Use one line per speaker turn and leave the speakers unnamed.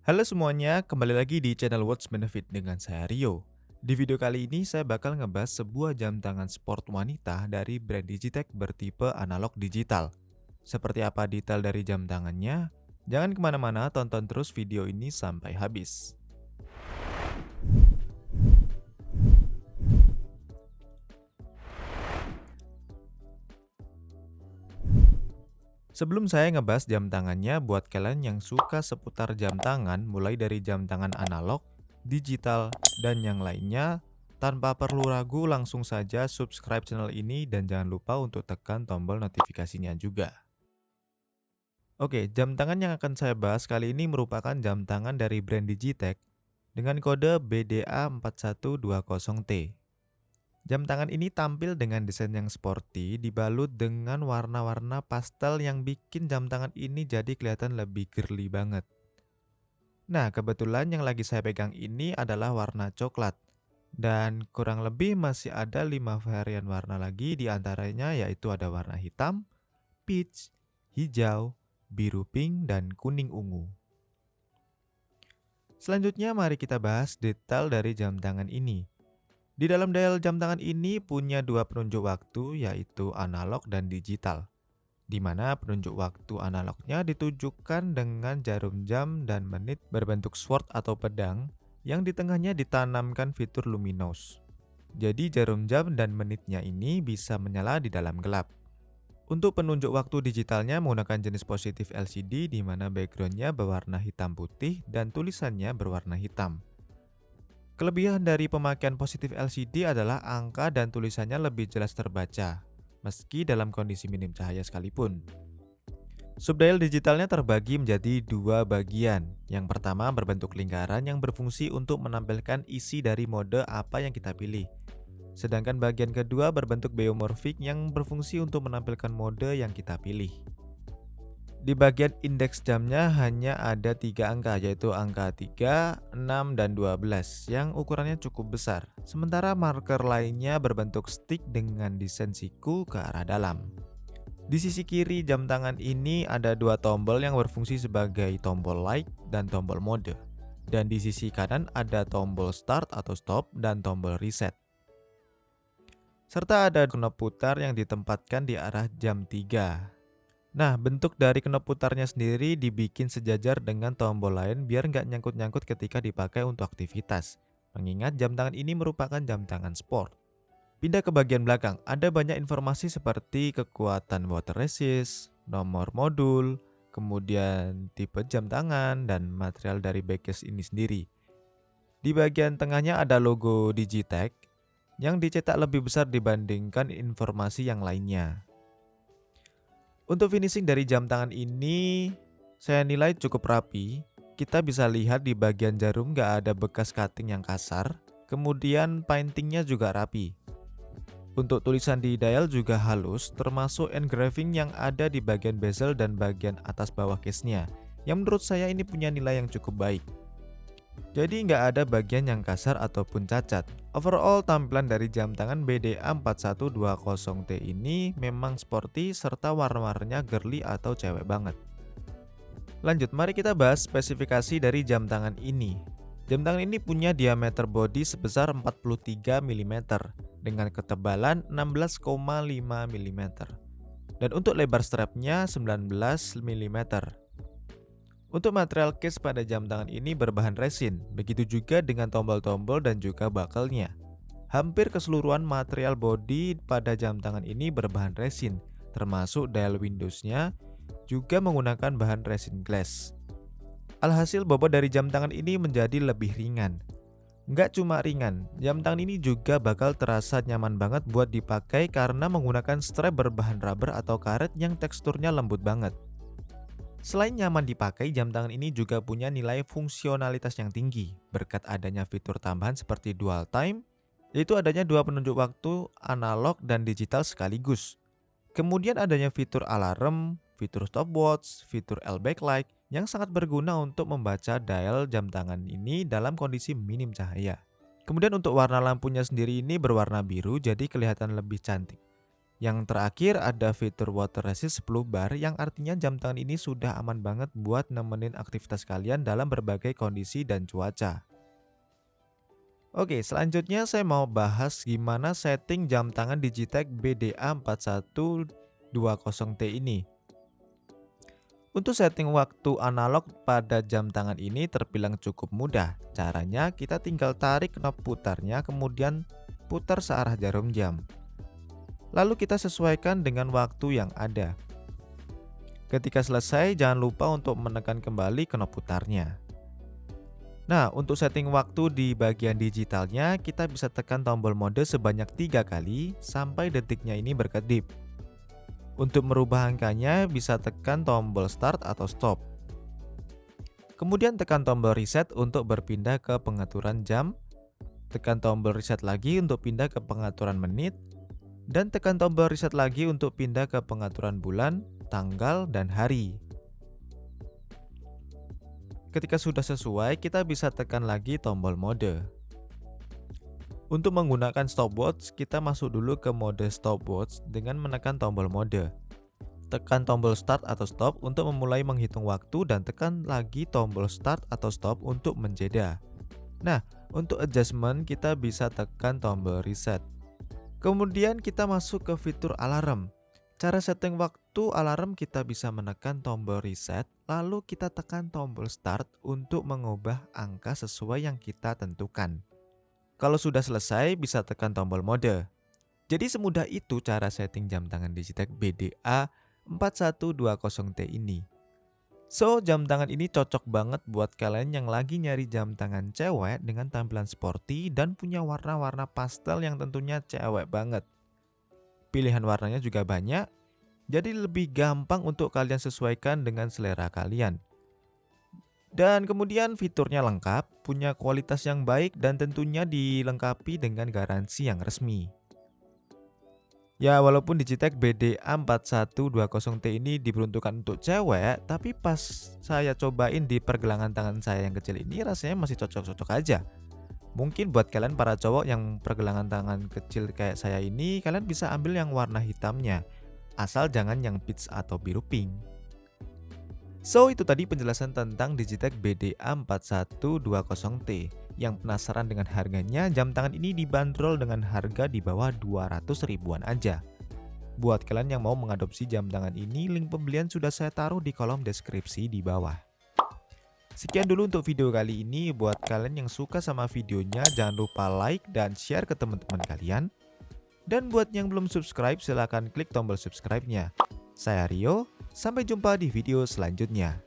Halo semuanya, kembali lagi di channel Watch Benefit dengan saya Rio. Di video kali ini saya bakal ngebahas sebuah jam tangan sport wanita dari brand Digitech bertipe analog digital. Seperti apa detail dari jam tangannya? Jangan kemana-mana, tonton terus video ini sampai habis. Sebelum saya ngebahas jam tangannya, buat kalian yang suka seputar jam tangan, mulai dari jam tangan analog, digital, dan yang lainnya, tanpa perlu ragu langsung saja subscribe channel ini dan jangan lupa untuk tekan tombol notifikasinya juga. Oke, jam tangan yang akan saya bahas kali ini merupakan jam tangan dari brand Digitech dengan kode BDA4120T. Jam tangan ini tampil dengan desain yang sporty, dibalut dengan warna-warna pastel yang bikin jam tangan ini jadi kelihatan lebih girly banget. Nah, kebetulan yang lagi saya pegang ini adalah warna coklat. Dan kurang lebih masih ada 5 varian warna lagi, di antaranya yaitu ada warna hitam, peach, hijau, biru pink, dan kuning ungu. Selanjutnya mari kita bahas detail dari jam tangan ini. Di dalam dial jam tangan ini punya dua penunjuk waktu yaitu analog dan digital, di mana penunjuk waktu analognya ditujukan dengan jarum jam dan menit berbentuk sword atau pedang yang di tengahnya ditanamkan fitur luminous. Jadi jarum jam dan menitnya ini bisa menyala di dalam gelap. Untuk penunjuk waktu digitalnya menggunakan jenis positif LCD di mana backgroundnya berwarna hitam putih dan tulisannya berwarna hitam. Kelebihan dari pemakaian positif LCD adalah angka dan tulisannya lebih jelas terbaca, meski dalam kondisi minim cahaya sekalipun. Subdial digitalnya terbagi menjadi dua bagian. Yang pertama berbentuk lingkaran yang berfungsi untuk menampilkan isi dari mode apa yang kita pilih. Sedangkan bagian kedua berbentuk biomorphic yang berfungsi untuk menampilkan mode yang kita pilih. Di bagian indeks jamnya hanya ada 3 angka, yaitu angka 3, 6, dan 12 yang ukurannya cukup besar. Sementara marker lainnya berbentuk stick dengan desain siku ke arah dalam. Di sisi kiri jam tangan ini ada dua tombol yang berfungsi sebagai tombol light dan tombol mode. Dan di sisi kanan ada tombol start atau stop dan tombol reset. Serta ada knop putar yang ditempatkan di arah jam 3. Nah, bentuk dari knop putarnya sendiri dibikin sejajar dengan tombol lain biar nggak nyangkut-nyangkut ketika dipakai untuk aktivitas. Mengingat jam tangan ini merupakan jam tangan sport. Pindah ke bagian belakang, ada banyak informasi seperti kekuatan water resist, nomor modul, kemudian tipe jam tangan, dan material dari backcase ini sendiri. Di bagian tengahnya ada logo Digitech yang dicetak lebih besar dibandingkan informasi yang lainnya. Untuk finishing dari jam tangan ini, saya nilai cukup rapi. Kita bisa lihat di bagian jarum nggak ada bekas cutting yang kasar, kemudian paintingnya juga rapi. Untuk tulisan di dial juga halus, termasuk engraving yang ada di bagian bezel dan bagian atas bawah case-nya, yang menurut saya ini punya nilai yang cukup baik. Jadi nggak ada bagian yang kasar ataupun cacat. Overall tampilan dari jam tangan BDA4120T ini memang sporty serta warna-warnanya girly atau cewek banget. Lanjut, mari kita bahas spesifikasi dari jam tangan ini. Jam tangan ini punya diameter bodi sebesar 43 mm dengan ketebalan 16,5 mm. Dan untuk lebar strapnya 19 mm. Untuk material case pada jam tangan ini berbahan resin, begitu juga dengan tombol-tombol dan juga bakalnya. Hampir keseluruhan material bodi pada jam tangan ini berbahan resin, termasuk dial windowsnya juga menggunakan bahan resin glass. Alhasil bobot dari jam tangan ini menjadi lebih ringan. Nggak cuma ringan, jam tangan ini juga bakal terasa nyaman banget buat dipakai karena menggunakan strap berbahan rubber atau karet yang teksturnya lembut banget. Selain nyaman dipakai, jam tangan ini juga punya nilai fungsionalitas yang tinggi berkat adanya fitur tambahan seperti dual time, yaitu adanya dua penunjuk waktu analog dan digital sekaligus. Kemudian adanya fitur alarm, fitur stopwatch, fitur L backlight yang sangat berguna untuk membaca dial jam tangan ini dalam kondisi minim cahaya. Kemudian untuk warna lampunya sendiri ini berwarna biru jadi kelihatan lebih cantik. Yang terakhir ada fitur water resist 10 bar yang artinya jam tangan ini sudah aman banget buat nemenin aktivitas kalian dalam berbagai kondisi dan cuaca. Oke, selanjutnya saya mau bahas gimana setting jam tangan Digitech BDA4120T ini. Untuk setting waktu analog pada jam tangan ini terbilang cukup mudah. Caranya kita tinggal tarik knob putarnya kemudian putar searah jarum jam. Lalu kita sesuaikan dengan waktu yang ada. Ketika selesai jangan lupa untuk menekan kembali knob putarnya. Nah, untuk setting waktu di bagian digitalnya, kita bisa tekan tombol mode sebanyak 3 kali sampai detiknya ini berkedip. Untuk merubah angkanya, bisa tekan tombol start atau stop. Kemudian tekan tombol reset untuk berpindah ke pengaturan jam. Tekan tombol reset lagi untuk pindah ke pengaturan menit. Dan tekan tombol reset lagi untuk pindah ke pengaturan bulan, tanggal, dan hari. Ketika sudah sesuai, kita bisa tekan lagi tombol mode. Untuk menggunakan stopwatch, kita masuk dulu ke mode stopwatch dengan menekan tombol mode. Tekan tombol start atau stop untuk memulai menghitung waktu dan tekan lagi tombol start atau stop untuk menjeda. Nah, untuk adjustment kita bisa tekan tombol reset. Kemudian kita masuk ke fitur alarm. Cara setting waktu alarm kita bisa menekan tombol reset, lalu kita tekan tombol start untuk mengubah angka sesuai yang kita tentukan. Kalau sudah selesai, bisa tekan tombol mode. Jadi semudah itu cara setting jam tangan Digitech BDA4120T ini. So, jam tangan ini cocok banget buat kalian yang lagi nyari jam tangan cewek dengan tampilan sporty dan punya warna-warna pastel yang tentunya cewek banget. Pilihan warnanya juga banyak, jadi lebih gampang untuk kalian sesuaikan dengan selera kalian. Dan kemudian fiturnya lengkap, punya kualitas yang baik dan tentunya dilengkapi dengan garansi yang resmi. Ya, walaupun Digitech BDA4120T ini diperuntukkan untuk cewek, tapi pas saya cobain di pergelangan tangan saya yang kecil ini rasanya masih cocok-cocok aja. Mungkin buat kalian para cowok yang pergelangan tangan kecil kayak saya ini, kalian bisa ambil yang warna hitamnya. Asal jangan yang peach atau biru pink. So, itu tadi penjelasan tentang Digitech BDA4120T. Yang penasaran dengan harganya, jam tangan ini dibanderol dengan harga di bawah 200 ribuan aja. Buat kalian yang mau mengadopsi jam tangan ini, link pembelian sudah saya taruh di kolom deskripsi di bawah. Sekian dulu untuk video kali ini. Buat kalian yang suka sama videonya, jangan lupa like dan share ke teman-teman kalian. Dan buat yang belum subscribe, silahkan klik tombol subscribe-nya. Saya Rio, sampai jumpa di video selanjutnya.